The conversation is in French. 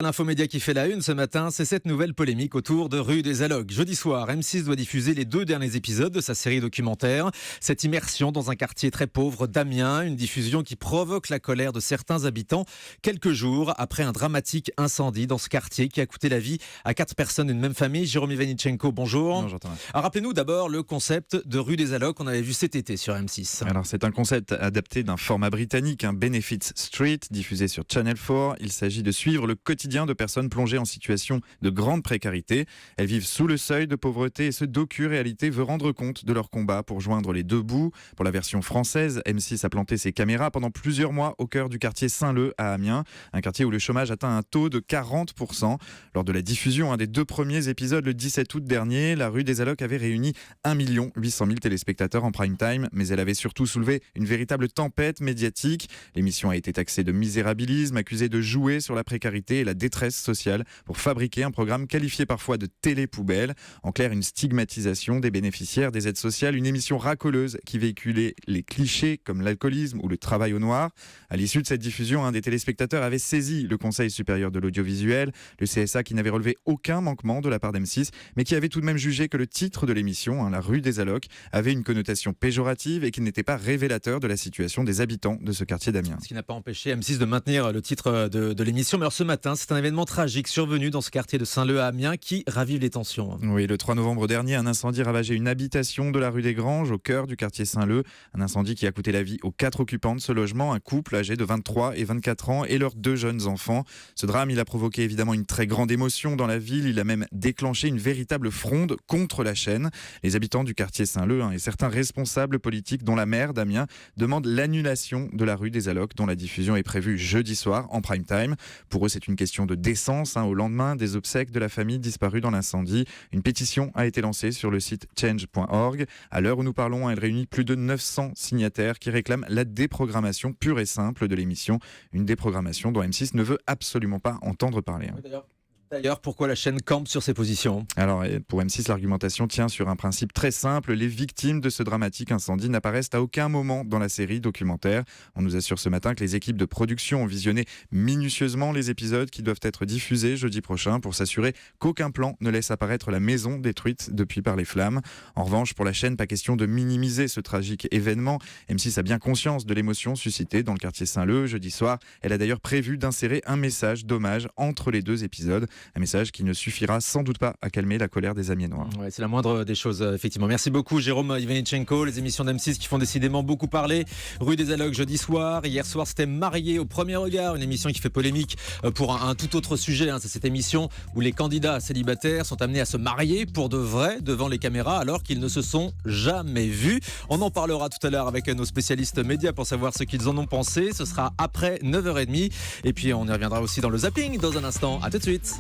infomédia qui fait la une ce matin, c'est cette nouvelle polémique autour de Rue des Allocs. Jeudi soir, M6 doit diffuser les 2 derniers épisodes de sa série documentaire. Cette immersion dans un quartier très pauvre d'Amiens, une diffusion qui provoque la colère de certains habitants quelques jours après un dramatique incendie dans ce quartier qui a coûté la vie à 4 personnes d'une même famille. Jérôme Ivanichenko, bonjour. Bonjour Thomas. Alors, rappelez-nous d'abord le concept de Rue des Allocs qu'on avait vu cet été sur M6. Alors c'est un concept adapté d'un format britannique, un Benefit Street, diffusé sur Channel 4. Il s'agit de suivre le quotidien de personnes plongées en situation de grande précarité. Elles vivent sous le seuil de pauvreté et ce docu-réalité veut rendre compte de leur combat pour joindre les deux bouts. Pour la version française, M6 a planté ses caméras pendant plusieurs mois au cœur du quartier Saint-Leu à Amiens, un quartier où le chômage atteint un taux de 40%. Lors de la diffusion des 2 premiers épisodes le 17 août dernier, la Rue des Allocs avait réuni 1 800 000 téléspectateurs en prime time, mais elle avait surtout soulevé une véritable tempête médiatique. L'émission a été taxée de misérabilisme, accusée de jouer sur la précarité et la détresse sociale pour fabriquer un programme qualifié parfois de télé-poubelle. En clair, une stigmatisation des bénéficiaires des aides sociales, une émission racoleuse qui véhiculait les clichés comme l'alcoolisme ou le travail au noir. À l'issue de cette diffusion, un des téléspectateurs avait saisi le Conseil supérieur de l'audiovisuel, le CSA qui n'avait relevé aucun manquement de la part d'M6, mais qui avait tout de même jugé que le titre de l'émission, La Rue des Allocs, avait une connotation péjorative et qu'il n'était pas révélateur de la situation des habitants de ce quartier d'Amiens. Ce qui n'a pas empêché M6 de maintenir le titre de l'émission. Mais alors ce matin, c'est un événement tragique survenu dans ce quartier de Saint-Leu à Amiens qui ravive les tensions. Oui, le 3 novembre dernier, un incendie ravageait une habitation de la rue des Granges, au cœur du quartier Saint-Leu. Un incendie qui a coûté la vie aux 4 occupants de ce logement, un couple âgé de 23 et 24 ans et leurs 2 jeunes enfants. Ce drame, il a provoqué évidemment une très grande émotion dans la ville. Il a même déclenché une véritable fronde contre la chaîne. Les habitants du quartier Saint-Leu et certains responsables politiques, dont la maire d'Amiens, demandent l'annulation de la Rue des Allocs, dont la diffusion est prévue jeudi soir en prime time. Pour eux, c'est une question de décence. Au lendemain des obsèques de la famille disparue dans l'incendie, une pétition a été lancée sur le site change.org. À l'heure où nous parlons, elle réunit plus de 900 signataires qui réclament la déprogrammation pure et simple de l'émission. Une déprogrammation dont M6 ne veut absolument pas entendre parler. D'ailleurs, pourquoi la chaîne campe sur ses positions ? Alors, pour M6, l'argumentation tient sur un principe très simple. Les victimes de ce dramatique incendie n'apparaissent à aucun moment dans la série documentaire. On nous assure ce matin que les équipes de production ont visionné minutieusement les épisodes qui doivent être diffusés jeudi prochain pour s'assurer qu'aucun plan ne laisse apparaître la maison détruite depuis par les flammes. En revanche, pour la chaîne, pas question de minimiser ce tragique événement. M6 a bien conscience de l'émotion suscitée dans le quartier Saint-Leu jeudi soir. Elle a d'ailleurs prévu d'insérer un message d'hommage entre les 2 épisodes. Un message qui ne suffira sans doute pas à calmer la colère des Amiénois. Ouais, c'est la moindre des choses, effectivement. Merci beaucoup, Jérôme Ivanichenko. Les émissions d'M6 qui font décidément beaucoup parler. Rue des Allocs jeudi soir. Hier soir, c'était Marié au premier regard, une émission qui fait polémique pour un tout autre sujet. C'est cette émission où les candidats célibataires sont amenés à se marier pour de vrai devant les caméras alors qu'ils ne se sont jamais vus. On en parlera tout à l'heure avec nos spécialistes médias pour savoir ce qu'ils en ont pensé. Ce sera après 9h30. Et puis, on y reviendra aussi dans le zapping dans un instant. À tout de suite.